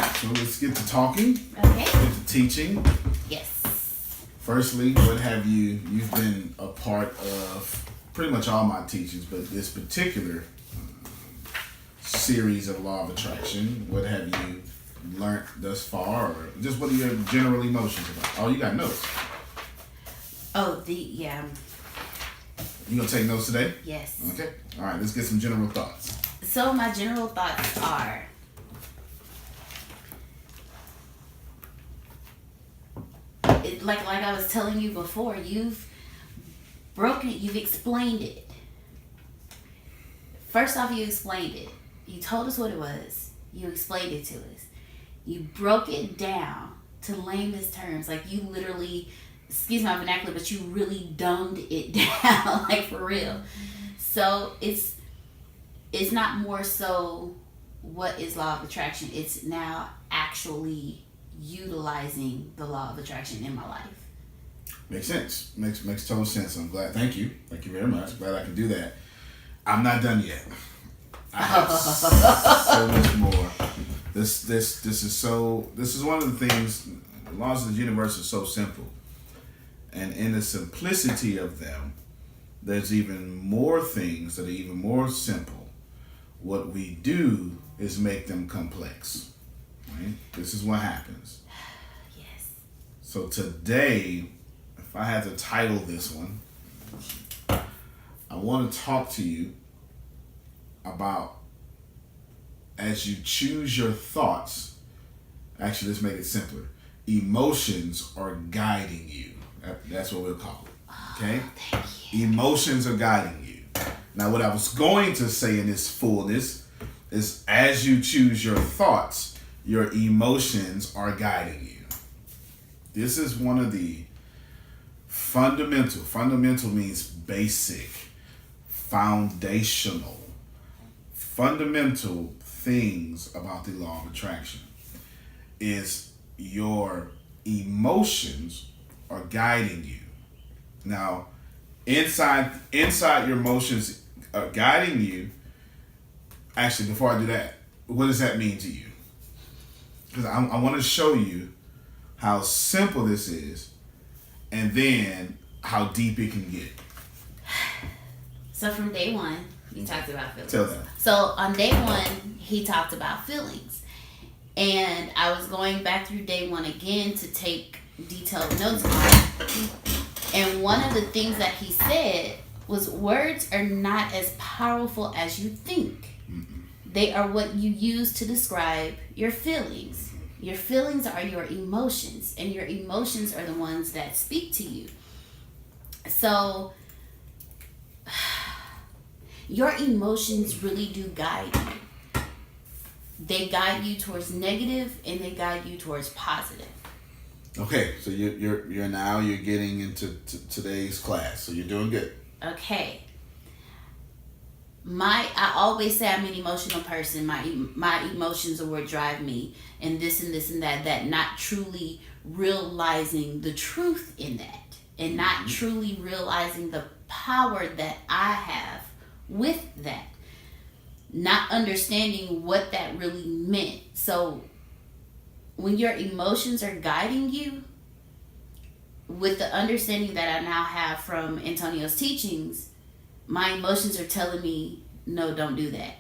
right, so let's get to talking. Okay. Get to teaching. Yes. Firstly, what have you've been a part of pretty much all my teachings, but this particular series of law of attraction, what have you learned thus far, or just what are your general emotions about? Oh, you got notes. Oh, yeah. You gonna take notes today? Yes. Okay. All right, let's get some general thoughts. So my general thoughts are, like I was telling you before, you've broken it, you've explained it. First off, you explained it. You told us what it was. You explained it to us. You broke it down to layman's terms. Like you literally, excuse my vernacular, but you really dumbed it down, like for real. So it's not more so what is law of attraction. It's now actually utilizing the law of attraction in my life. Makes sense. Makes total sense. I'm glad. Thank you. Thank you very much. Glad I can do that. I'm not done yet. I have so much more. This is one of the things. The laws of the universe are so simple, and in the simplicity of them, there's even more things that are even more simple. What we do is make them complex. Right? This is what happens. Yes. So today, if I had to title this one, I want to talk to you about, as you choose your thoughts, actually let's make it simpler. Emotions are guiding you. That's what we'll call it. Okay? Oh, thank you. Emotions are guiding you. Now what I was going to say in this fullness is, as you choose your thoughts, your emotions are guiding you. This is one of the fundamental means basic, foundational, fundamental things about the law of attraction is your emotions are guiding you. Now, inside your emotions are guiding you. Actually, before I do that, what does that mean to you? Because I want to show you how simple this is, and then how deep it can get. So from day one, you talked about feelings. Tell them. So on day one, he talked about feelings. And I was going back through day one again to take detailed notes on it. And one of the things that he said was, words are not as powerful as you think. They are what you use to describe your feelings. Your feelings are your emotions, and your emotions are the ones that speak to you. So your emotions really do guide you. They guide you towards negative, and they guide you towards positive. Okay, so you're now getting into today's class, so you're doing good. Okay. I always say I'm an emotional person. My emotions are what drive me, and this and that, not truly realizing the truth in that, and not truly realizing the power that I have with that, not understanding what that really meant. So when your emotions are guiding you, with the understanding that I now have from Antonio's teachings, my emotions are telling me, no, don't do that.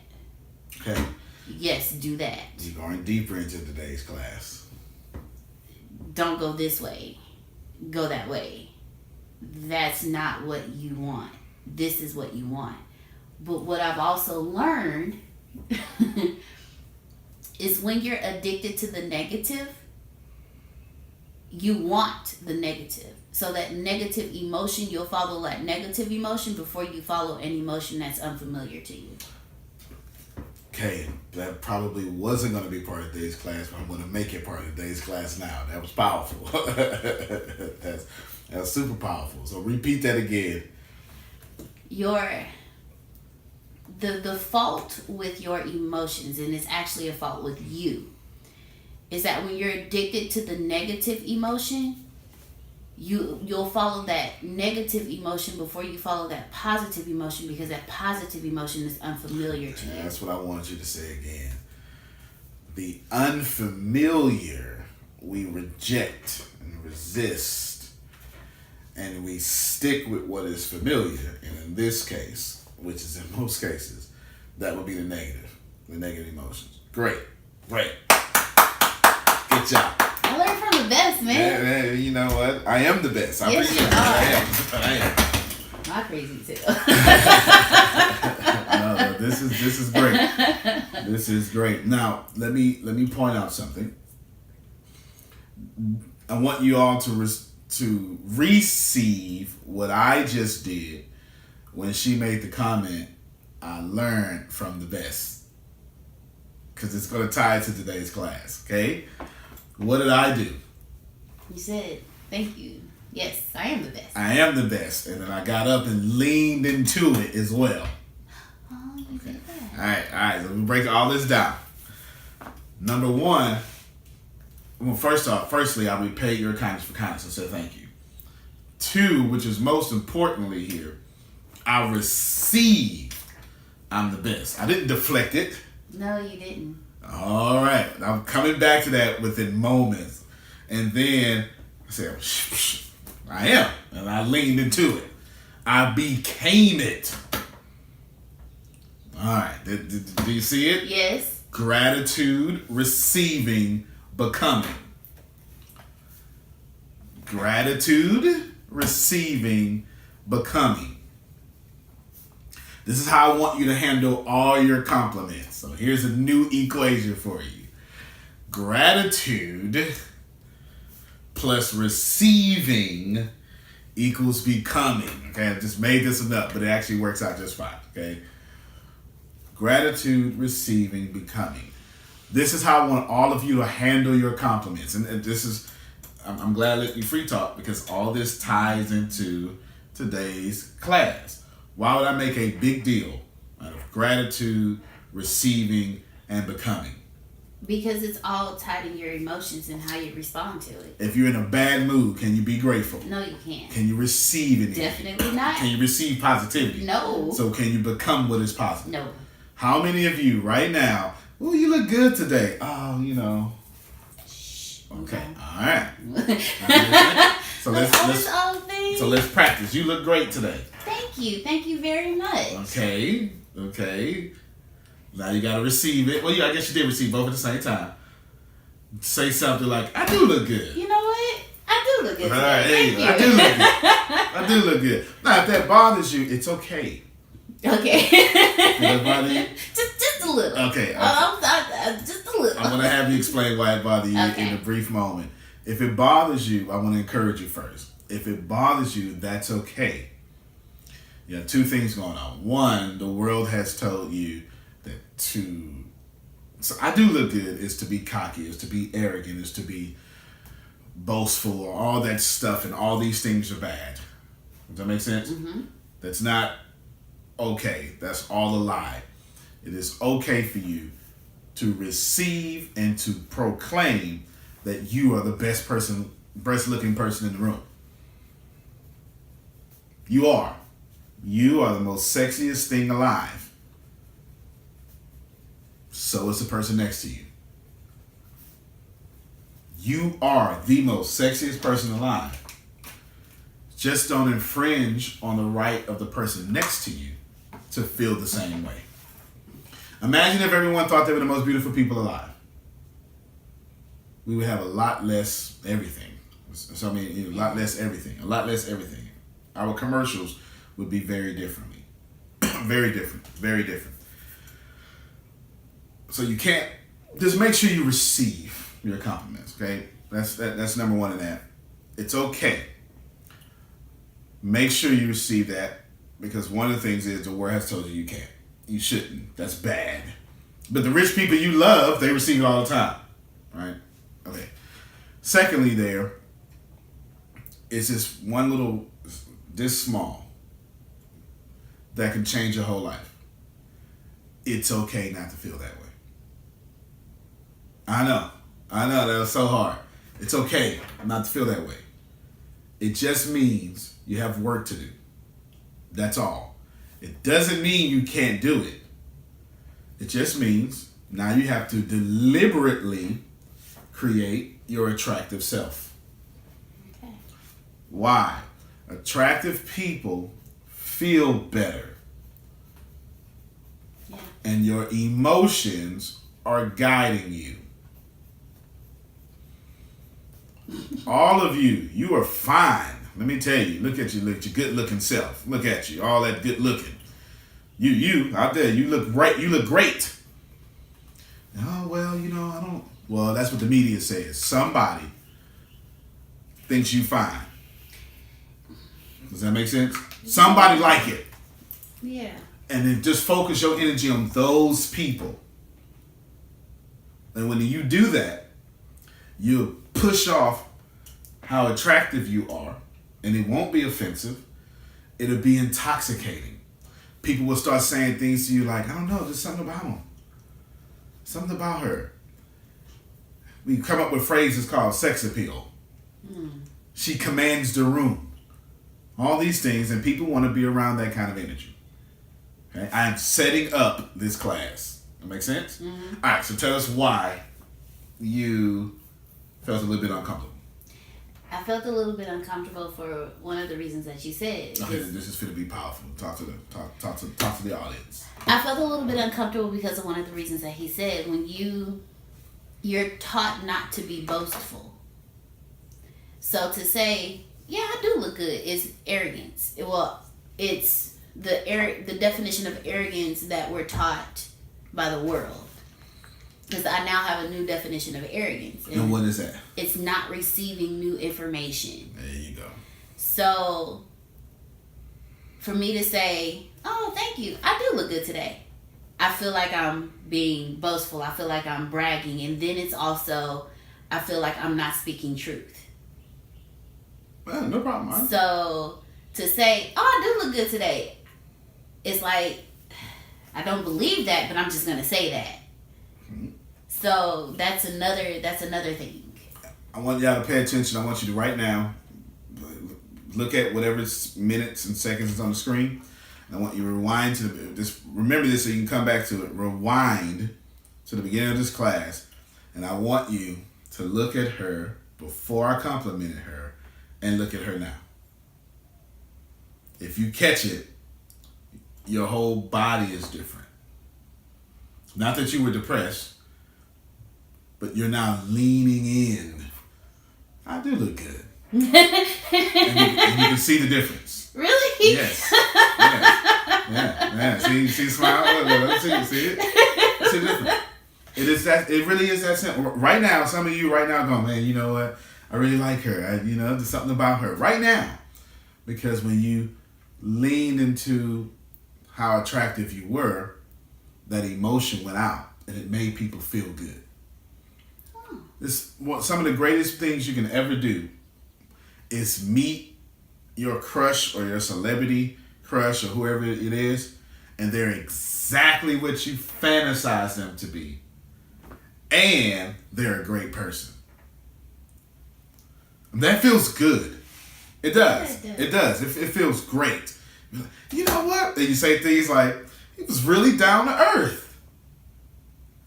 Okay. Yes, do that. You're going deeper into today's class. Don't go this way. Go that way. That's not what you want. This is what you want. But what I've also learned is when you're addicted to the negative, you want the negative. So that negative emotion, you'll follow that negative emotion before you follow an emotion that's unfamiliar to you. Okay, that probably wasn't going to be part of today's class, but I'm going to make it part of today's class now. That was powerful. that's super powerful. So repeat that again. The fault with your emotions, and it's actually a fault with you, is that when you're addicted to the negative emotion, you'll follow that negative emotion before you follow that positive emotion, because that positive emotion is unfamiliar to you. That's what I wanted you to say again. The unfamiliar we reject and resist, and we stick with what is familiar. And in this case, which is in most cases, that would be the negative emotions. Great. Good job. I learned from the best, man. Yeah, you know what? I am the best. I Yes, appreciate you it. I am. My crazy too. No, this is great. This is great. Now, let me point out something. I want you all to receive what I just did when she made the comment, I learned from the best. Because it's going to tie to today's class, okay? What did I do? You said, thank you. Yes, I am the best. I am the best. And then I got up and leaned into it as well. Oh, you did that. All right. Let me break all this down. Number one, well, firstly, I repay your kindness for kindness. I said thank you. Two, which is most importantly here, I received I'm the best. I didn't deflect it. No, you didn't. All right. I'm coming back to that within moments. And then I said, I am. And I leaned into it. I became it. All right. Do you see it? Yes. Gratitude, receiving, becoming. Gratitude, receiving, becoming. This is how I want you to handle all your compliments. So here's a new equation for you. Gratitude plus receiving equals becoming. Okay, I just made this up, but it actually works out just fine. Okay. Gratitude, receiving, becoming. This is how I want all of you to handle your compliments. And this is, I'm glad I let you free talk because all this ties into today's class. Why would I make a big deal out of gratitude, receiving, and becoming? Because it's all tied to your emotions and how you respond to it. If you're in a bad mood, can you be grateful? No, you can't. Can you receive anything? Definitely not. Can you receive positivity? No. So can you become what is positive? No. How many of you right now, oh, you look good today. Oh, you know. Okay. All right. So let's practice. You look great today. Thank you. Thank you very much. Okay. Now you gotta receive it. Well, I guess you did receive both at the same time. Say something like, I do look good. You know what? I do look good. All right, Thank you. I do look good. I do look good. Now, if that bothers you, it's okay. Okay. Did that bother you? Just a little. Okay. Just a little. I'm gonna have you explain why it bothers you in a brief moment. If it bothers you, I want to encourage you first. If it bothers you, that's okay. You have two things going on. One, the world has told you that so I do look good is to be cocky, is to be arrogant, is to be boastful, or all that stuff, and all these things are bad. Does that make sense? Mm-hmm. That's not okay. That's all a lie. It is okay for you to receive and to proclaim that you are the best looking person in the room. You are. You are the most sexiest thing alive. So is the person next to you. You are the most sexiest person alive. Just don't infringe on the right of the person next to you to feel the same way. Imagine if everyone thought they were the most beautiful people alive. We would have a lot less everything. So a lot less everything. Our commercials would be very differently. Very different. So you can't, just make sure you receive your compliments, okay? That's number one in that. It's okay. Make sure you receive that, because one of the things is the world has told you can't. You shouldn't. That's bad. But the rich people you love, they receive it all the time, right? Okay. Secondly, it's just one little, this small, that can change your whole life. It's okay not to feel that way. I know, that was so hard. It's okay not to feel that way. It just means you have work to do. That's all. It doesn't mean you can't do it. It just means Now you have to deliberately create your attractive self. Okay. Why? Attractive people feel better. Yeah. And your emotions are guiding you. All of you, you are fine. Let me tell you, look at you, look at your good looking self. Look at you, all that good looking. You out there, you look great. You look great. Oh, well, I don't. Well, that's what the media says. Somebody thinks you fine. Does that make sense? Somebody like it. Yeah. And then just focus your energy on those people. And when you do that, you push off how attractive you are, and it won't be offensive. It'll be intoxicating. People will start saying things to you like, I don't know, there's something about him. Something about her. We come up with phrases called sex appeal. She commands the room. All these things, and people want to be around that kind of energy. Okay? I am setting up this class. That make sense? Mm-hmm. All right, so tell us why you felt a little bit uncomfortable. I felt a little bit uncomfortable for one of the reasons that you said. Okay, this is going to be powerful. Talk to the audience. I felt a little bit uncomfortable because of one of the reasons that he said. When you're taught not to be boastful. So to say, yeah, I do look good is arrogance. It's the definition of arrogance that we're taught by the world. Because I now have a new definition of arrogance. And what is that? It's not receiving new information. There you go. So, for me to say, oh, thank you, I do look good today, I feel like I'm being boastful. I feel like I'm bragging. And then it's also, I feel like I'm not speaking truth. Well, no problem. So, to say, oh, I do look good today, it's like, I don't believe that, but I'm just going to say that. Mm-hmm. So that's another thing. I want y'all to pay attention. I want you to right now look at whatever minutes and seconds is on the screen. And I want you to rewind to this. Remember this so you can come back to it. Rewind to the beginning of this class, and I want you to look at her before I complimented her, and look at her now. If you catch it, your whole body is different. Not that you were depressed, but you're now leaning in. I do look good. and you can see the difference. Really? Yes. Yeah. See smile? Let's see it. See the difference. It really is that simple. Right now, some of you right now going, man, you know what? I really like her. There's something about her. Right now. Because when you leaned into how attractive you were, that emotion went out and it made people feel good. Some of the greatest things you can ever do is meet your crush or your celebrity crush or whoever it is, and they're exactly what you fantasize them to be, and they're a great person. That feels good. It does. Yeah, it does. It feels great. You know what? And you say things like, he was really down to earth.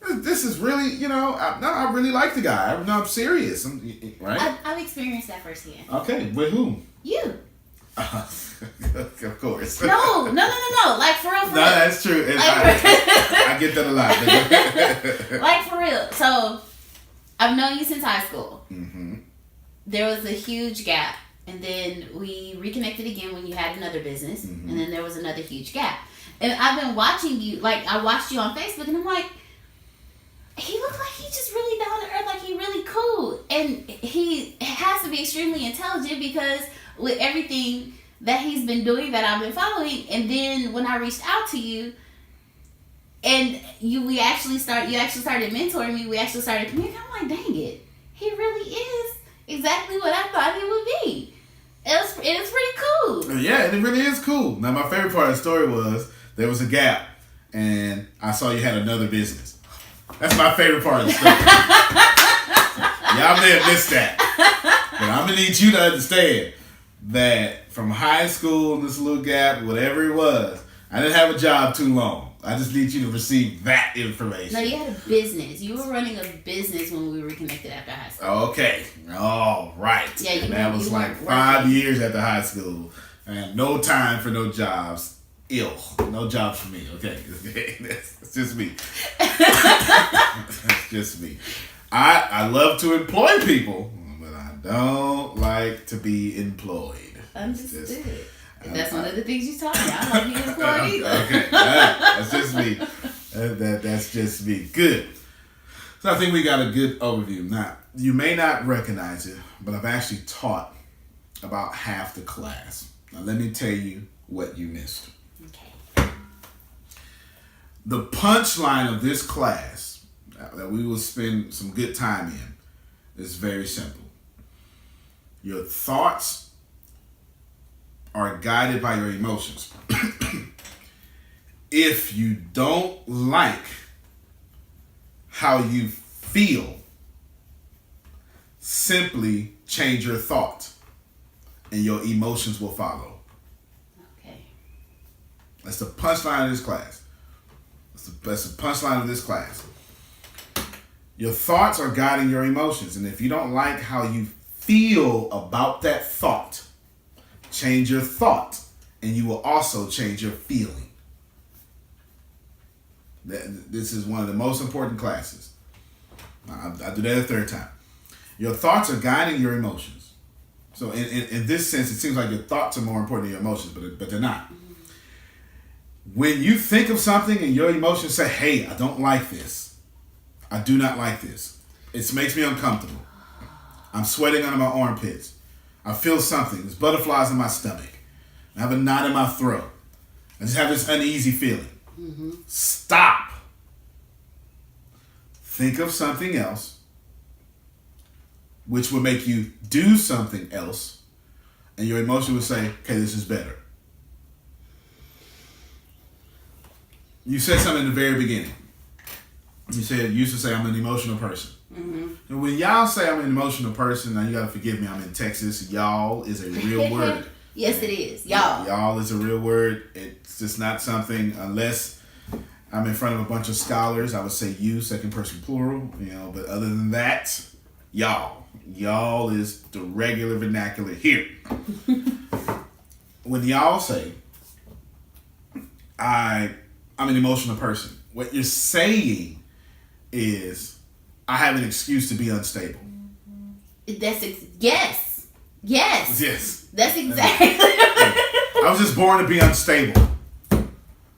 This is really, I really like the guy. I'm serious, right? I've experienced that firsthand. Okay, with whom? You. Of course. No. Like, for real. No, that's true. I get that a lot. Like, for real. So, I've known you since high school. Mm-hmm. There was a huge gap. And then we reconnected again when you had another business. Mm-hmm. And then there was another huge gap. And I've been watching you. Like, I watched you on Facebook, and I'm like, he looked like he's just really down to earth, like he really cool. And he has to be extremely intelligent because with everything that he's been doing that I've been following. And then when I reached out to you and you actually started mentoring me, we actually started communicating. I'm like, dang it, he really is exactly what I thought he would be. It was pretty cool. Yeah, and it really is cool. Now, my favorite part of the story was there was a gap and I saw you had another business. That's my favorite part of the story. Y'all may have missed that. But I'm going to need you to understand that from high school, this little gap, whatever it was, I didn't have a job too long. I just need you to receive that information. No, you had a business. You were running a business when we were reconnected after high school. Okay. All right. Yeah, and that was like 5 years after high school. And no time for no jobs. No jobs for me. Okay. That's just me. That's just me. I love to employ people, but I don't like to be employed. Understood. That's one of the things you taught me. I don't like being employed either. Okay. That's just me. That's just me. Good. So I think we got a good overview. Now, you may not recognize it, but I've actually taught about half the class. Now, let me tell you what you missed. Okay. The punchline of this class that we will spend some good time in is very simple. Your thoughts are guided by your emotions. If you don't like how you feel, simply change your thought and your emotions will follow. Okay. That's the punchline of this class. That's the punchline of this class. Your thoughts are guiding your emotions. And if you don't like how you feel about that thought, change your thought and you will also change your feeling. This is one of the most important classes. I do that a third time. Your thoughts are guiding your emotions. So in this sense, it seems like your thoughts are more important than your emotions, but they're not. When you think of something and your emotions say, hey, I don't like this. I do not like this. It makes me uncomfortable. I'm sweating under my armpits. I feel something. There's butterflies in my stomach. I have a knot in my throat. I just have this uneasy feeling. Mm-hmm. Stop. Think of something else which will make you do something else, and your emotion will say, okay, this is better. You said something in the very beginning. You used to say, I'm an emotional person. Mm-hmm. And when y'all say I'm an emotional person, now you got to forgive me, I'm in Texas. Y'all is a real word. Yes, it is. Y'all. Y'all is a real word. It's just not something, unless I'm in front of a bunch of scholars, I would say you, second person plural, but other than that, y'all. Y'all is the regular vernacular here. When y'all say, I'm an emotional person, what you're saying is, I have an excuse to be unstable. Yes. That's exactly. I was just born to be unstable. And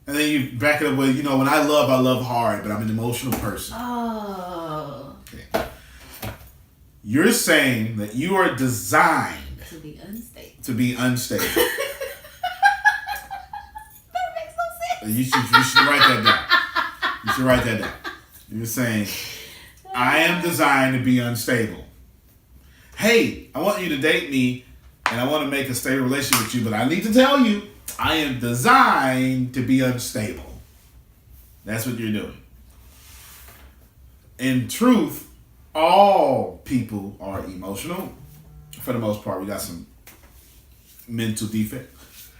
then you back it up with, when I love hard, but I'm an emotional person. Oh. Okay. You're saying that you are designed to be unstable. That makes no sense. You should write that down. You're saying, I am designed to be unstable. Hey, I want you to date me and I want to make a stable relationship with you, but I need to tell you, I am designed to be unstable. That's what you're doing. In truth, all people are emotional. For the most part, we got some mental defects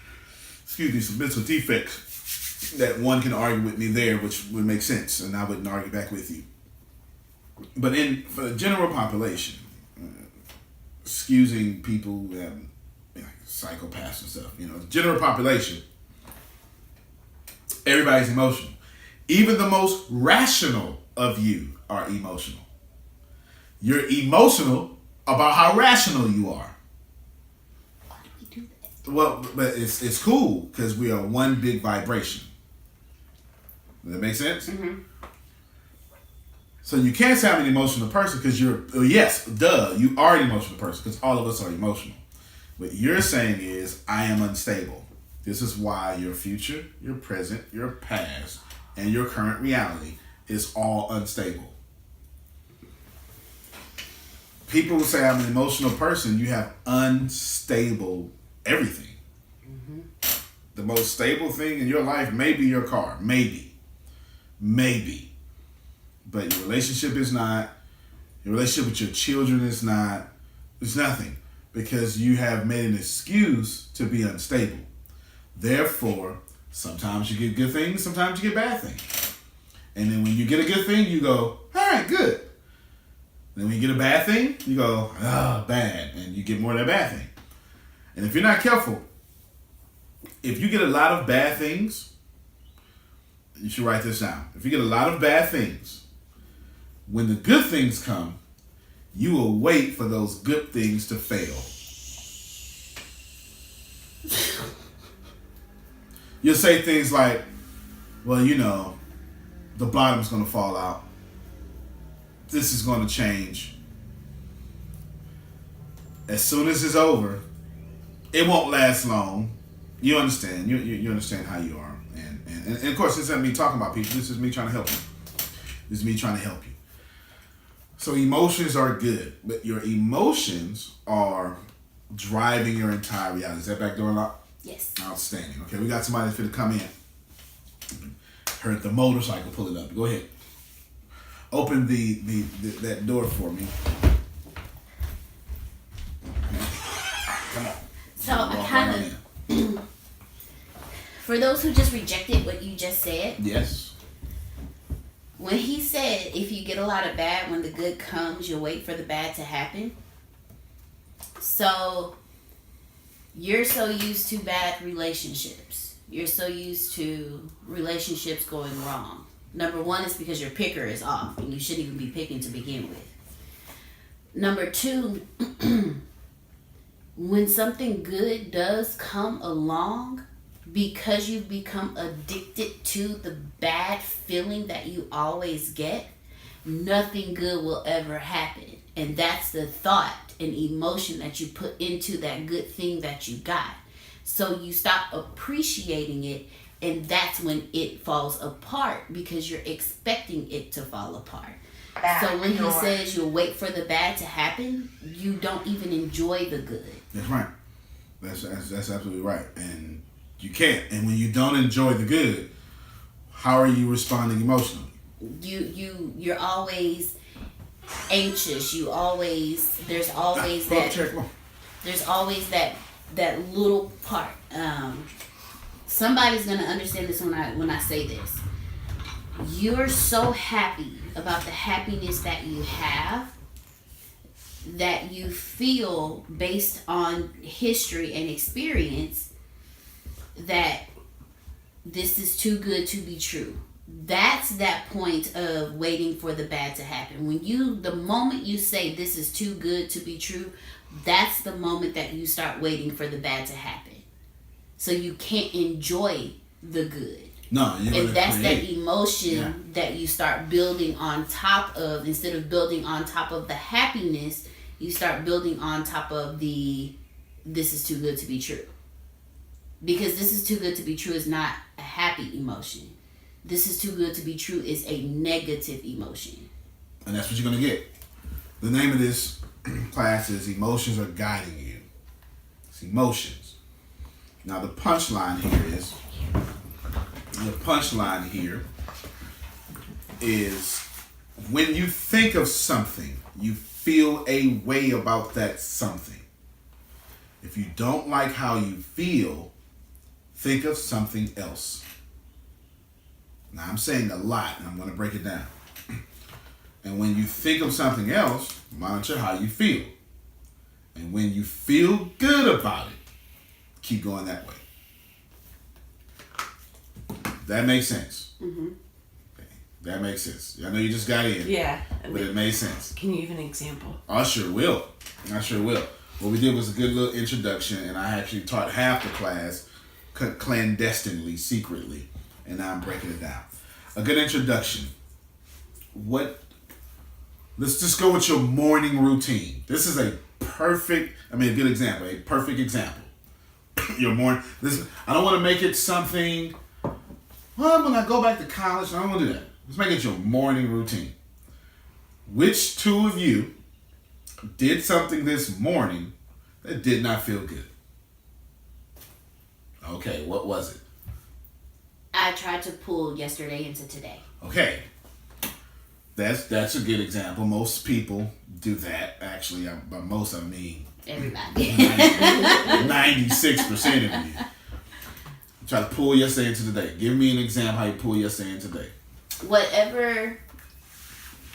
that one can argue with me there, which would make sense, and I wouldn't argue back with you. But for the general population, excusing people who have psychopaths and stuff, the general population, everybody's emotional. Even the most rational of you are emotional. You're emotional about how rational you are. Why do we do that? Well, but it's cool because we are one big vibration. Does that make sense? Mm-hmm. So you can't say I'm an emotional person because you are an emotional person because all of us are emotional. What you're saying is, I am unstable. This is why your future, your present, your past, and your current reality is all unstable. People will say I'm an emotional person. You have unstable everything. Mm-hmm. The most stable thing in your life may be your car. Maybe. But your relationship is not. Your relationship with your children is not. It's nothing. Because you have made an excuse to be unstable. Therefore, Sometimes you get good things, sometimes you get bad things. And then when you get a good thing, you go, all right, good. Then when you get a bad thing, you go, bad. And you get more of that bad thing. And if you're not careful, if you get a lot of bad things, you should write this down. If you get a lot of bad things, when the good things come, you will wait for those good things to fail. You'll say things like, well, the bottom's going to fall out. This is going to change. As soon as it's over, it won't last long. You understand. You understand how you are. And of course, this isn't me talking about people. This is me trying to help you. This is me trying to help you. So emotions are good, but your emotions are driving your entire reality. Is that back door locked? Yes. Outstanding. Okay, we got somebody that's going to come in. Heard the motorcycle pull it up. Go ahead. Open that door for me. Come on. So I kind of, for those who just rejected what you just said. Yes. When he said, if you get a lot of bad, when the good comes, you'll wait for the bad to happen. So you're so used to bad relationships. You're so used to relationships going wrong. Number one is because your picker is off and you shouldn't even be picking to begin with. Number two, when something good does come along, because you've become addicted to the bad feeling that you always get, nothing good will ever happen. And that's the thought and emotion that you put into that good thing that you got. So you stop appreciating it, and that's when it falls apart because you're expecting it to fall apart. So when he says you'll wait for the bad to happen, you don't even enjoy the good. That's right. That's absolutely right. And you can't. And when you don't enjoy the good, how are you responding emotionally? You're always anxious. There's always that little part. Somebody's gonna understand this when I say this. You're so happy about the happiness that you have, that you feel based on history and experience that this is too good to be true. That's that point of waiting for the bad to happen. The moment you say this is too good to be true, that's the moment that you start waiting for the bad to happen. So you can't enjoy the good. No, and that's that emotion that you start building on top of. Instead of building on top of the happiness, you start building on top of the this is too good to be true. Because this is too good to be true is not a happy emotion. This is too good to be true is a negative emotion. And that's what you're going to get. The name of this class is Emotions Are Guiding You. It's emotions. Now the punchline here is when you think of something, you feel a way about that something. If you don't like how you feel, think of something else. Now I'm saying a lot, and I'm going to break it down. And when you think of something else, monitor how you feel. And when you feel good about it, keep going that way. That makes sense. Mm-hmm. Okay. That makes sense. I know you just got in. Yeah. But it made sense. Can you give an example? I sure will. What we did was a good little introduction, and I actually taught half the class clandestinely, secretly, and now I'm breaking it down. A good introduction. Let's just go with your morning routine. This is a good example, a perfect example. Your morning, I don't want to make it something, well, when I go back to college, I don't want to do that. Let's make it your morning routine. Which two of you did something this morning that did not feel good? Okay, what was it? I tried to pull yesterday into today. Okay. That's a good example. Most people do that. Actually, by most I mean everybody. 96% of you. Try to pull yesterday into today. Give me an example how you pull yesterday into today. Whatever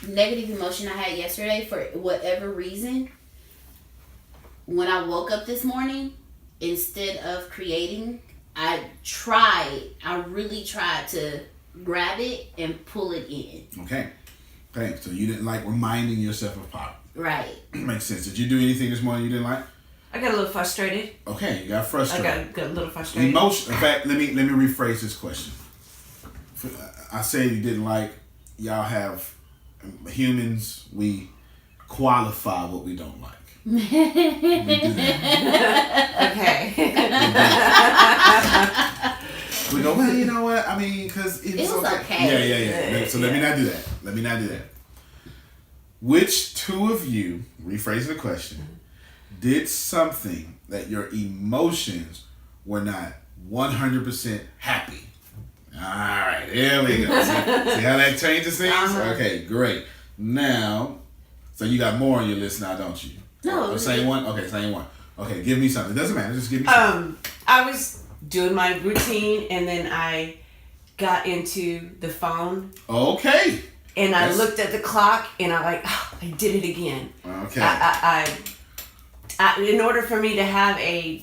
negative emotion I had yesterday, for whatever reason, when I woke up this morning, instead of creating, I really tried to grab it and pull it in. Okay. So you didn't like reminding yourself of Pop. Right. Makes sense. Did you do anything this morning you didn't like? I got a little frustrated. Okay, you got frustrated. I got a little frustrated. Emotion. In fact, let me rephrase this question. I say you didn't like. Y'all have humans. We qualify what we don't like. We do that. Okay. We go, well, you know what? I mean, because it was okay. Yeah. So let me not do that. Which two of you, rephrasing the question, did something that your emotions were not 100% happy? All right, here we go. See how that changes things? Uh-huh. Okay, great. Now, so you got more on your list now, don't you? No. Same one? Okay, same one. Okay, give me something. It doesn't matter. Just give me something. I was doing my routine and then I got into the phone. Okay. And I looked at the clock and I I did it again. Okay. I in order for me to have a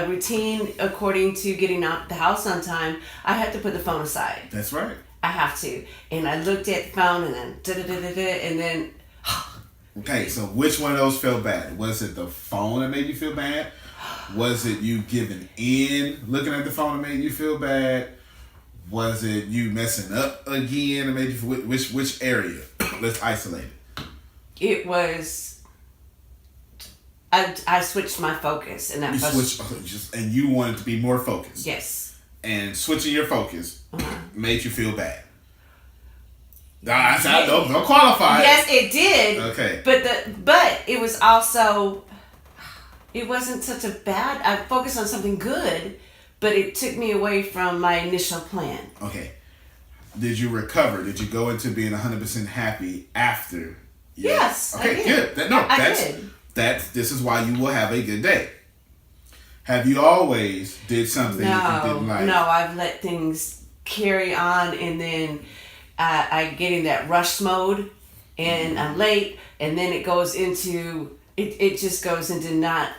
routine according to getting out the house on time, I had to put the phone aside. That's right. I have to. And I looked at the phone and then and then. Okay, so which one of those felt bad? Was it the phone that made you feel bad? Was it you giving in, looking at the phone that made you feel bad? Was it you messing up again and made you feel, which area? Let's isolate it. It was. I switched my focus and that you switched, and you wanted to be more focused. Yes. And switching your focus made you feel bad. Don't qualify. Yes, it did. Okay. But it was also. It wasn't such a bad. I focused on something good, but it took me away from my initial plan. Okay. Did you recover? Did you go into being 100% happy after? Yes. Okay, I did. good. I did. This is why you will have a good day. Have you always did something that you didn't like? No, I've let things carry on and then I get in that rush mode and I'm late and then it goes into, it just goes into not.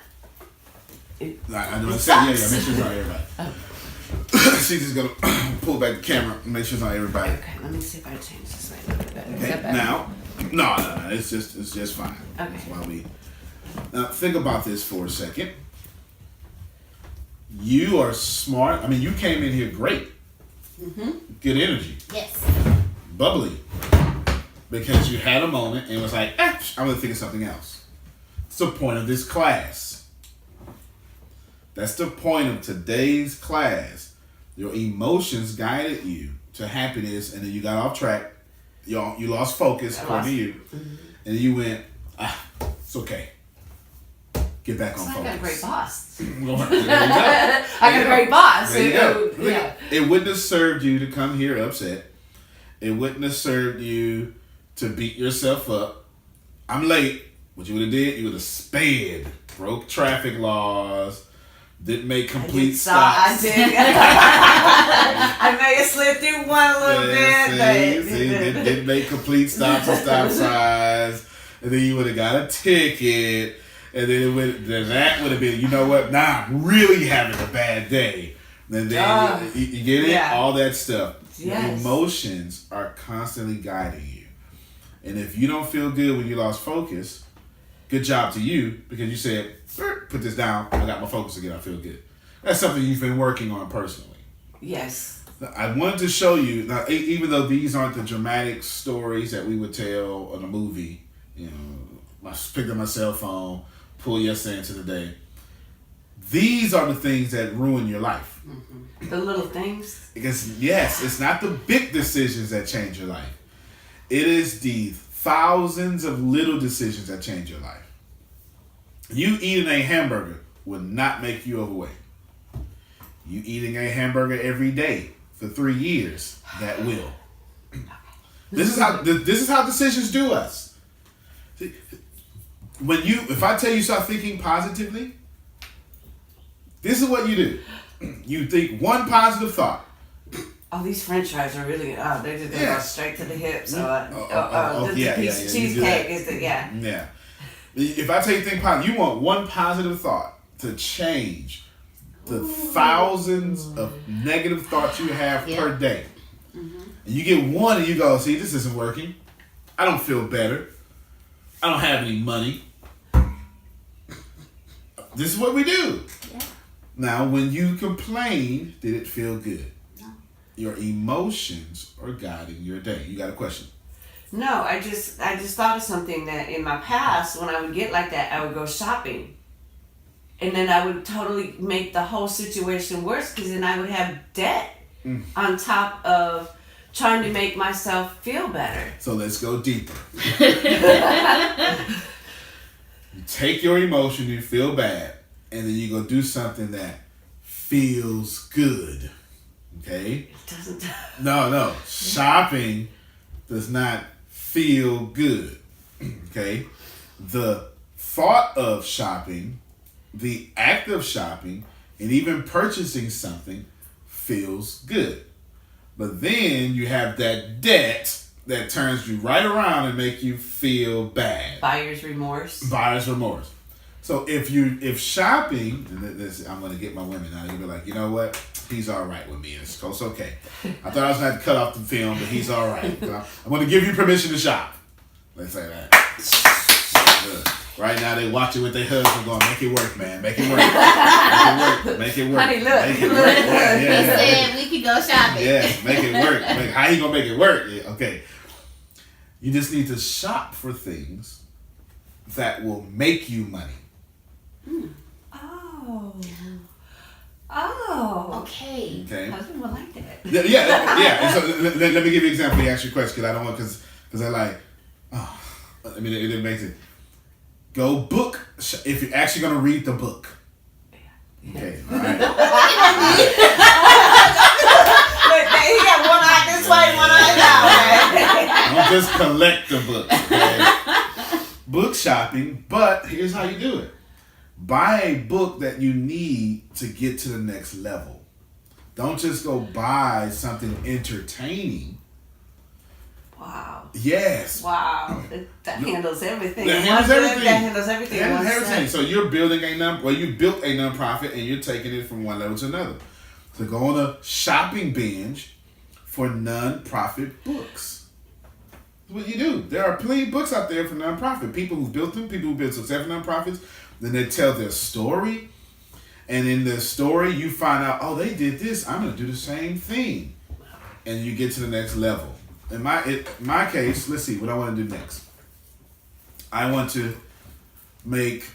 I know what I'm saying. Yeah, make sure it's not everybody. She's just going to pull back the camera and make sure it's not everybody. Okay, let me see if I change this way a little bit better. Is Okay, that better? now, no, it's just fine. Okay. That's why now think about this for a second. You are smart. I mean, you came in here great. Mm-hmm. Good energy. Yes. Bubbly. Because you had a moment and was like, I'm going to think of something else. It's the point of this class. That's the point of today's class. Your emotions guided you to happiness, and then you got off track. You lost focus, according to you. Mm-hmm. And you went, it's okay. Get back on focus. I got a great boss. There you go. I got a great boss. There you go. Yeah. It wouldn't have served you to come here upset. It wouldn't have served you to beat yourself up. I'm late. What you would have did, you would have sped, broke traffic laws, didn't make complete stops. I did. I may have slipped through one a little bit. Didn't make complete stops and stop signs. And then you would have got a ticket. And then that would have been, you know what? Now I'm really having a bad day. And then you get it? Yeah. All that stuff. Yes. Your emotions are constantly guiding you. And if you don't feel good when you lost focus, good job to you, because you said, put this down, I got my focus again, I feel good. That's something you've been working on personally. Yes. I wanted to show you, now, even though these aren't the dramatic stories that we would tell in a movie, you know, I picked up my cell phone, pull yesterday into the day. These are the things that ruin your life. Mm-hmm. The little things. Because, yes, it's not the big decisions that change your life. It is the thousands of little decisions that change your life. You eating a hamburger will not make you overweight. You eating a hamburger every day for 3 years, that will. This is how decisions do us. See, if I tell you start thinking positively, this is what you do. You think one positive thought. Oh, these French fries are really good. They just go straight to the hips. The piece of you cheesecake is the Yeah. If I tell you think positive, you want one positive thought to change the thousands of negative thoughts you have per day. And you get one and you go, see, this isn't working. I don't feel better. I don't have any money. This is what we do. Yeah. Now, when you complain, did it feel good? No. Your emotions are guiding your day. You got a question? No, I just thought of something that in my past, when I would get like that, I would go shopping. And then I would totally make the whole situation worse because then I would have debt on top of trying to make myself feel better. So let's go deeper. You take your emotion, you feel bad, and then you go do something that feels good. Okay? It doesn't. No. Shopping does not feel good. Okay? The thought of shopping, the act of shopping, and even purchasing something feels good. But then you have that debt that turns you right around and make you feel bad. Buyer's remorse. So if shopping, and this, I'm going to get my women now, you'll be like, you know what? He's all right with me. It's okay. I thought I was going to have to cut off the film, but he's all right. I'm going to give you permission to shop. Let's say that. Right now they watching with their husband going, make it work, man. Make it work. Make it work. Honey, look. Make it work. He said we could go shopping. Yes, make it work. How he going to make it work? Yeah, okay. You just need to shop for things that will make you money. Oh. Okay. Husband will like that. Yeah. And so let me give you an example. You ask your question because I don't want because they're like, oh, I mean it makes it. Go book if you're actually gonna read the book. Okay. All right. He got one eye this way, one eye that way. Don't just collect the book. Okay? Book shopping, but here's how you do it. Buy a book that you need to get to the next level. Don't just go buy something entertaining. Wow. Yes. Wow. That handles everything. That handles everything. So you're building you built a nonprofit and you're taking it from one level to another. So go on a shopping binge for nonprofit books. That's what you do. There are plenty of books out there for nonprofit. People who built them, people who built successful nonprofits, then they tell their story. And in their story, you find out, oh, they did this. I'm going to do the same thing. And you get to the next level. In my case, let's see what I want to do next. I want to make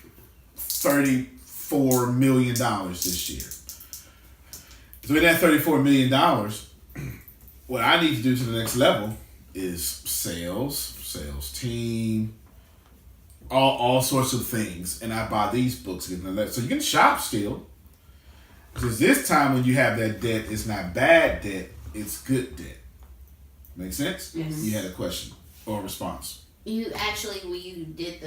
$34 million this year. So in that $34 million, what I need to do to the next level is sales team, all sorts of things. And I buy these books. So you can shop still. Because this time when you have that debt, it's not bad debt, it's good debt. Make sense? Yes. You had a question or a response. You actually, when you did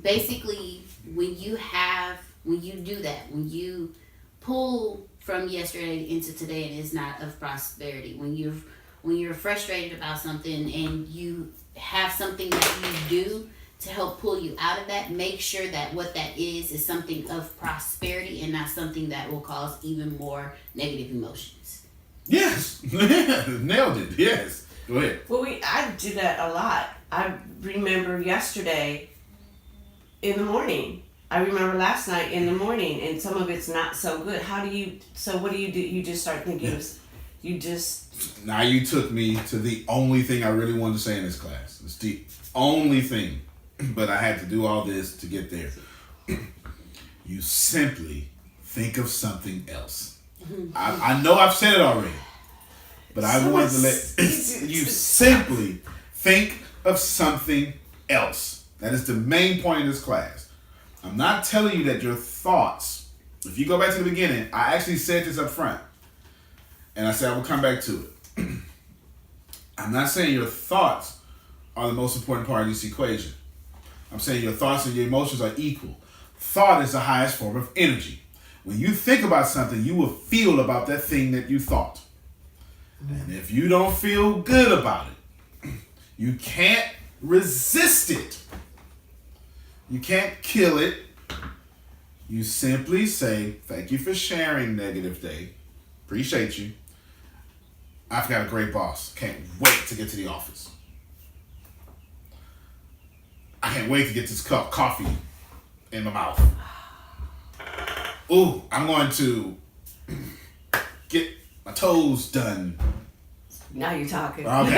basically when you do that, when you pull from yesterday into today and it's not of prosperity, when you're frustrated about something and you have something that you do to help pull you out of that, make sure that what that is something of prosperity and not something that will cause even more negative emotions. Yes. Nailed it. Yes. Go ahead. Well, I do that a lot. I remember yesterday in the morning. I remember last night in the morning, and some of it's not so good. What do you do? You just start thinking, Now you took me to the only thing I really wanted to say in this class. It's the only thing. But I had to do all this to get there. You simply think of something else. I know I've said it already, but I wanted to let you simply think of something else. That is the main point of this class. I'm not telling you that your thoughts, if you go back to the beginning, I actually said this up front, and I said I will come back to it. I'm not saying your thoughts are the most important part of this equation. I'm saying your thoughts and your emotions are equal. Thought is the highest form of energy. When you think about something, you will feel about that thing that you thought. And if you don't feel good about it, you can't resist it. You can't kill it. You simply say, thank you for sharing, negative day. Appreciate you. I've got a great boss. Can't wait to get to the office. I can't wait to get this cup of coffee in my mouth. Ooh, I'm going to get my toes done. Now you're talking. Okay, all right.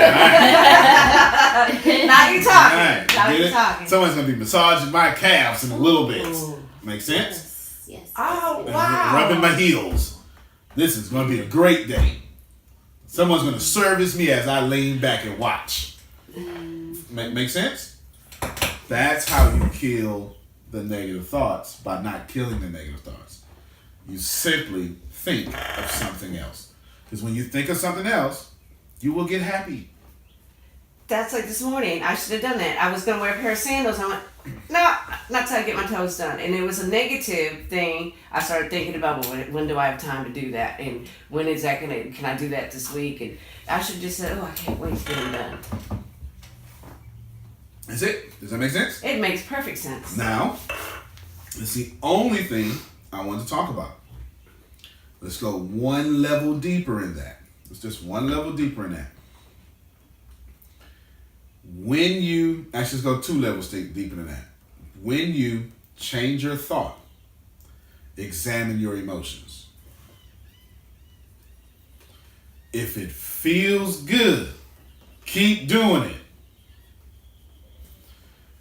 Now you're talking. All right. Now you're talking. Someone's going to be massaging my calves in a little bit. Make sense? Yes. Oh, wow. Rubbing my heels. This is going to be a great day. Someone's going to service me as I lean back and watch. Make sense? That's how you kill the negative thoughts, by not killing the negative thoughts. You simply think of something else. Because when you think of something else, you will get happy. That's like this morning. I should have done that. I was going to wear a pair of sandals. I went, no, not till I get my toes done. And it was a negative thing. I started thinking about, well, when do I have time to do that? And when is that going to, can I do that this week? And I should just say, oh, I can't wait to get them done. That's it. Does that make sense? It makes perfect sense. Now, it's the only thing I want to talk about. Let's go one level deeper in that. Let's just one level deeper in that. When you, actually let's go 2 levels deeper than that. When you change your thought, examine your emotions. If it feels good, keep doing it.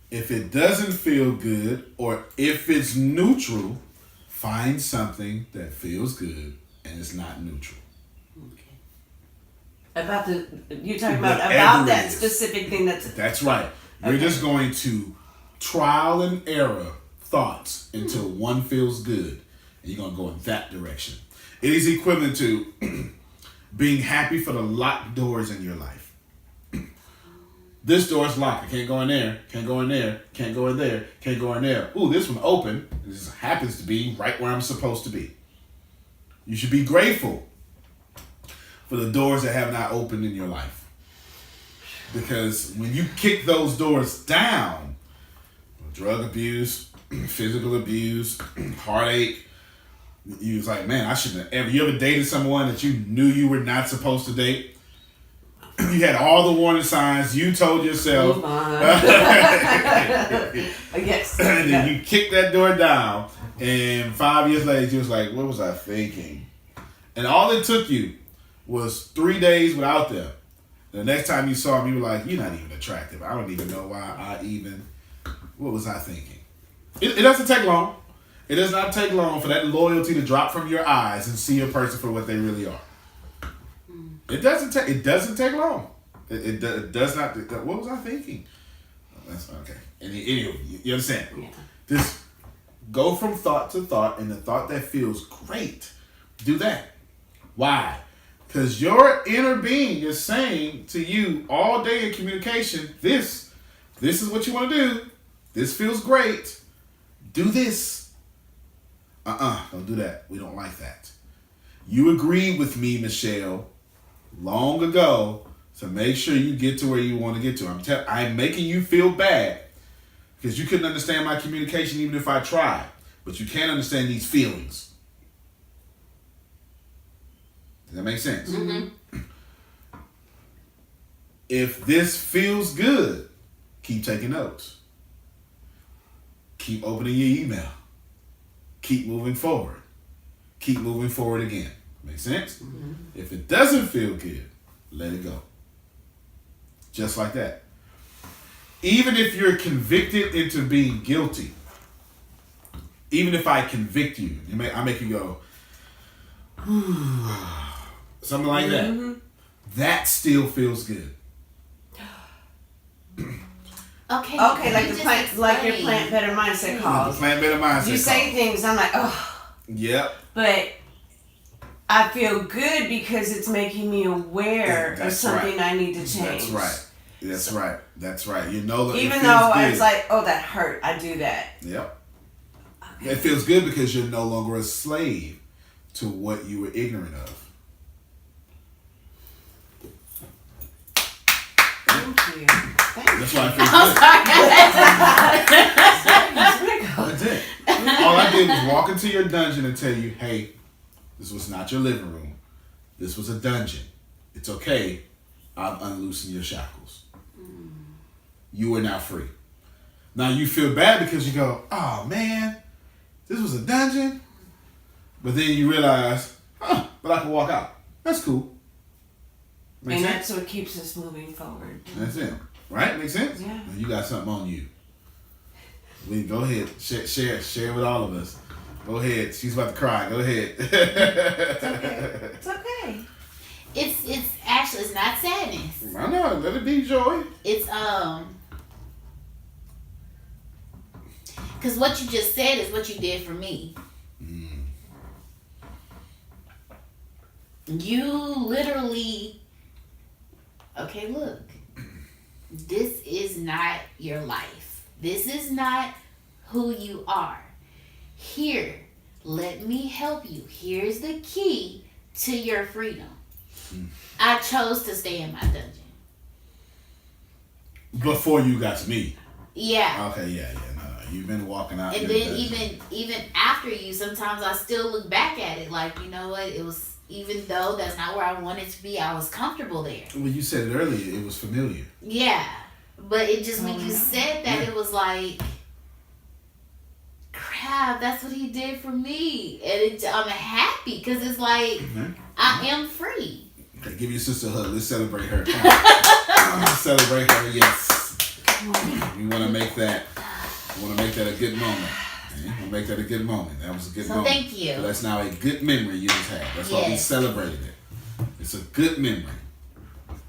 If it doesn't feel good, or if it's neutral, find something that feels good and is not neutral. About you're talking about Whatever that it is. specific thing That's right. You're just going to trial and error thoughts until one feels good, and you're going to go in that direction. It is equivalent to being happy for the locked doors in your life. This door's locked. I can't go in there. Can't go in there. Can't go in there. Can't go in there. Ooh, this one open. This happens to be right where I'm supposed to be. You should be grateful for the doors that have not opened in your life. Because when you kick those doors down, drug abuse, physical abuse, heartache, you was like, man, I shouldn't have ever. You ever dated someone that you knew you were not supposed to date? You had all the warning signs. You told yourself. Yes. And then you kicked that door down, and 5 years later, you was like, what was I thinking? And all it took you was 3 days without them. The next time you saw him, you were like, you're not even attractive. I don't even know why what was I thinking? It doesn't take long. It does not take long for that loyalty to drop from your eyes and see a person for what they really are. It doesn't take long. It does not. What was I thinking? That's okay. Anyway, you understand? Yeah. Just go from thought to thought, and the thought that feels great, do that. Why? Because your inner being is saying to you all day in communication, this is what you want to do. This feels great. Do this. Don't do that. We don't like that. You agreed with me, Michelle, long ago, to make sure you get to where you want to get to. I'm making you feel bad because you couldn't understand my communication even if I tried. But you can't understand these feelings. Does that make sense? Mm-hmm. If this feels good, keep taking notes. Keep opening your email. Keep moving forward. Keep moving forward again. Make sense? Mm-hmm. If it doesn't feel good, let it go. Just like that. Even if you're convicted into being guilty, even if I convict you, I make you go, something like that. Mm-hmm. That still feels good. Okay, like the plant, like your plant better mindset The calls. plant better mindset. You say things, I'm like, oh. Yep. But I feel good because it's making me aware of That's something right. I need to change. That's right. That's right. That's right. You know, even though it's like, oh, that hurt. I do that. Yep. Okay. It feels good because you're no longer a slave to what you were ignorant of. Thank you. That's why I feel good. That's it. All I did was walk into your dungeon and tell you, hey, this was not your living room. This was a dungeon. It's okay. I've unloosened your shackles. You are now free. Now you feel bad because you go, oh man, this was a dungeon. But then you realize, but I can walk out. That's cool. Makes sense? That's what keeps us moving forward. That's it. Right? Makes sense? Yeah. Now you got something on you. Go ahead. Share with all of us. Go ahead. She's about to cry. Go ahead. It's okay. It's okay. It's actually, it's not sadness. I know. Let it be joy. It's because what you just said is what you did for me. You literally, okay, look, this is not your life. This is not who you are. Here, let me help you. Here's the key to your freedom. I chose to stay in my dungeon. Before you got to me. Yeah. Okay, yeah. No. You've been walking out. And then even after you, sometimes I still look back at it like, you know what, it was, even though that's not where I wanted to be, I was comfortable there. Well, you said it earlier, it was familiar. Yeah. But it just, when you said that, it was like, crap, that's what he did for me. And I'm happy because it's like, I am free. Okay, give your sister a hug. Let's celebrate her. Let's celebrate her, yes. We want to make that a good moment. We want to make that a good moment. That was a good moment. Thank you. So that's now a good memory you just had. That's why we celebrated it. It's a good memory.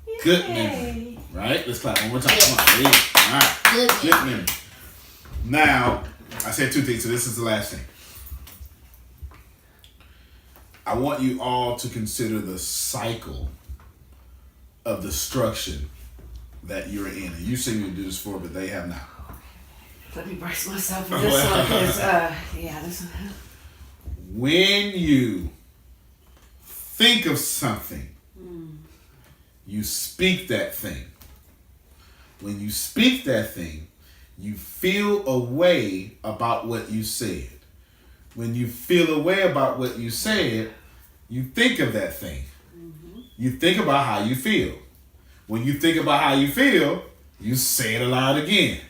Yay. Good memory. Right? Let's clap one more time. Come on. All right. Good memory. Now, I said two things, so this is the last thing. I want you all to consider the cycle of destruction that you're in. And you seem to do this before, but they have not. Let me brace myself for this one, because, this one. When you think of something, you speak that thing. When you speak that thing, you feel a way about what you said. When you feel a way about what you said, you think of that thing. You think about how you feel. When you think about how you feel, you say it aloud again.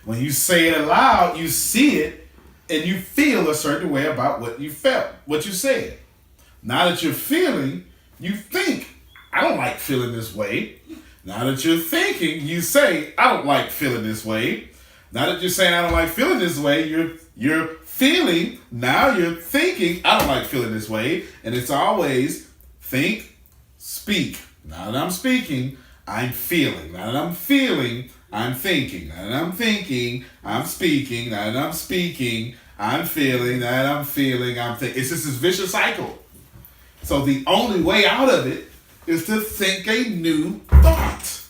When you say it aloud, you see it, and you feel a certain way about what you felt, what you said. Now that you're feeling, you think, I don't like feeling this way. Now that you're thinking, you say, I don't like feeling this way. Now that you're saying, I don't like feeling this way, you're feeling, now you're thinking, I don't like feeling this way. And it's always think, speak. Now that I'm speaking, I'm feeling. Now that I'm feeling, I'm thinking. Now that I'm thinking, I'm speaking. Now that I'm speaking, I'm feeling. Now that I'm feeling, I'm thinking. It's just this vicious cycle. So the only way out of it is to think a new thought.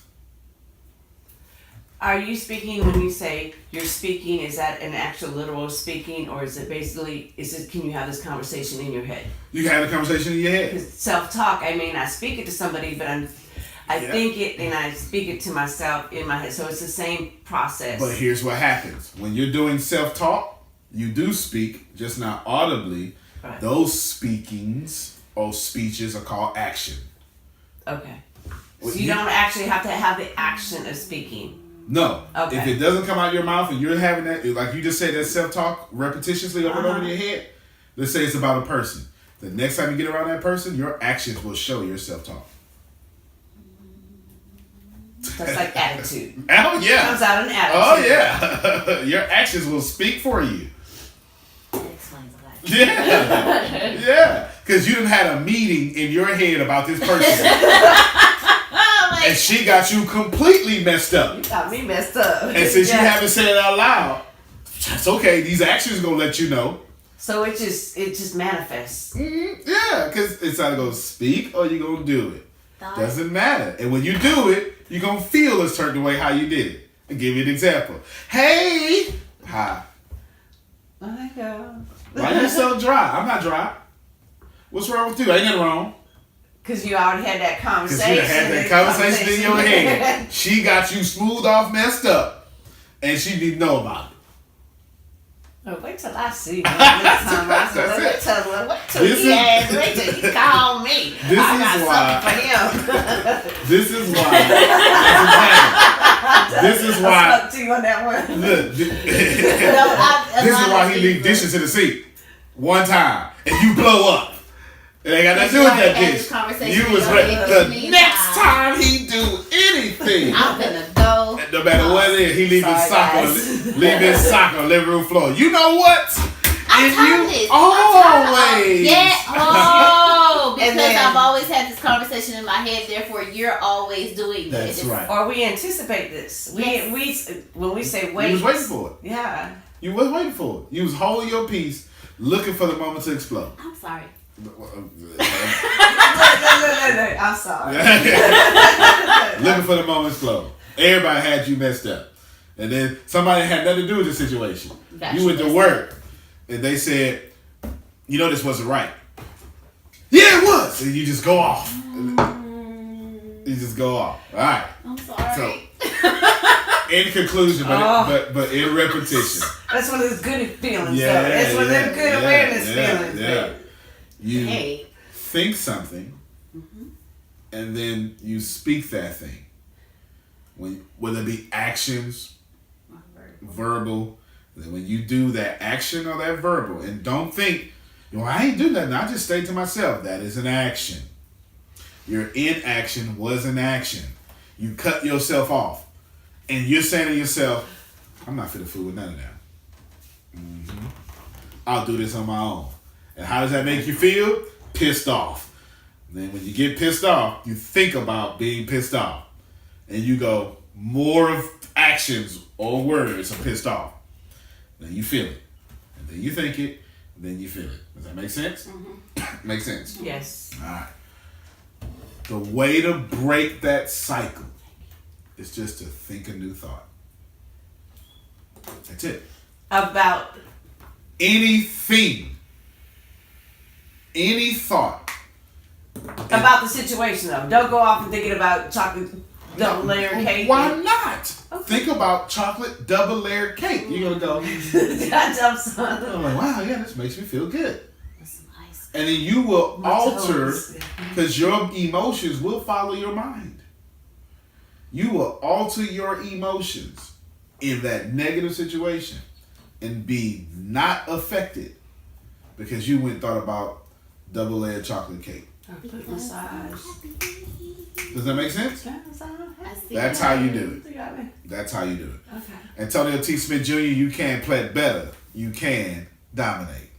Are you speaking when you say you're speaking? Is that an actual literal speaking, or is it basically? Can you have this conversation in your head? You can have a conversation in your head. Because self-talk, I mean, I speak it to somebody, but I think it and I speak it to myself in my head. So it's the same process. But here's what happens when you're doing self-talk. You do speak, just not audibly. Right. Those speakings or speeches are called action. Okay. So you don't actually have to have the action of speaking. No. Okay. If it doesn't come out of your mouth and you're having that, like you just said, that self-talk repetitiously over and over in your head, let's say it's about a person. The next time you get around that person, your actions will show your self-talk. That's like attitude. Oh, yeah. It comes out in attitude. Oh, yeah. Your actions will speak for you. That explains a lot. Yeah. Yeah. Because you done had a meeting in your head about this person. And she got you completely messed up. You got me messed up. And since you haven't said it out loud, that's okay. These actions gonna let you know. So it just manifests. Yeah, because it's either gonna speak or you're gonna do it. Doesn't matter. And when you do it, you're going to feel a certain way how you did it. I'll give you an example. Hey! Hi. My God. Why you so dry? I'm not dry. What's wrong with you? Ain't nothing wrong. Because you already had that Because conversation. you done had that conversation in your head. She got you smooth off, messed up. And she didn't know about it. Oh, wait till I see you. Wait till This he is- asked. Wait till he call me. This I is got why- something for him. This is why. This is I why. spoke to you on that one. Look, this is why he leave dishes in the sink one time and you blow up. It ain't got nothing to do with that Had this bitch. conversation You was in your ready. head The 15 next times. time he do anything, I'm gonna go. no matter what it is, he leave his Sorry, sock on guys. leave his sock on the living room floor. You know what? I If told you this. always Yeah. Oh, because And then- I've always had this conversation in my head. Therefore, you're always doing That's this. right. Or we anticipate this. Yes. We when we say wait. You was waiting for it. Yeah. You was waiting for it. You was holding your peace, looking for the moment to explode. I'm sorry. Look, I'm sorry. Looking for the moment to explode. Everybody had you messed up. And then somebody had nothing to do with the situation. Got You you went to messed work and they said, you know this wasn't right. Yeah, it was. And you just go off. You just go off. All right. I'm sorry. In conclusion, but in repetition. That's one of those good feelings. Yeah, though. That's one of them good awareness yeah, feelings. yeah. baby. You Hey. think something, and then you speak that thing. Whether it be actions, verbal, then when you do that action or that verbal, and don't think, I ain't do nothing. I just stay to myself. That is an action. Your inaction was an action. You cut yourself off, and you're saying to yourself, "I'm not fit to fool with none of them. I'll do this on my own." And how does that make you feel? Pissed off. And then when you get pissed off, you think about being pissed off. And you go, more of actions or words are pissed off. Then you feel it. And then you think it, and then you feel it. Does that make sense? Makes sense? Yes. All right. The way to break that cycle is just to think a new thought. That's it. About Anything. Any thought. the situation though. Don't go off and thinking about chocolate double layer cake. Why not? Okay. Think about chocolate double layered cake. You're gonna go, I'm son. I'm like, wow, yeah, this makes me feel good. That's nice. And then you will My alter, toes. because your emotions will follow your mind. You will alter your emotions in that negative situation and be not affected because you went and thought about double layered chocolate cake. Foot massage. Does that make sense? I see. That's how you do it. Okay. That's how you do it. Antonio T. Smith Jr., you can play better. You can dominate.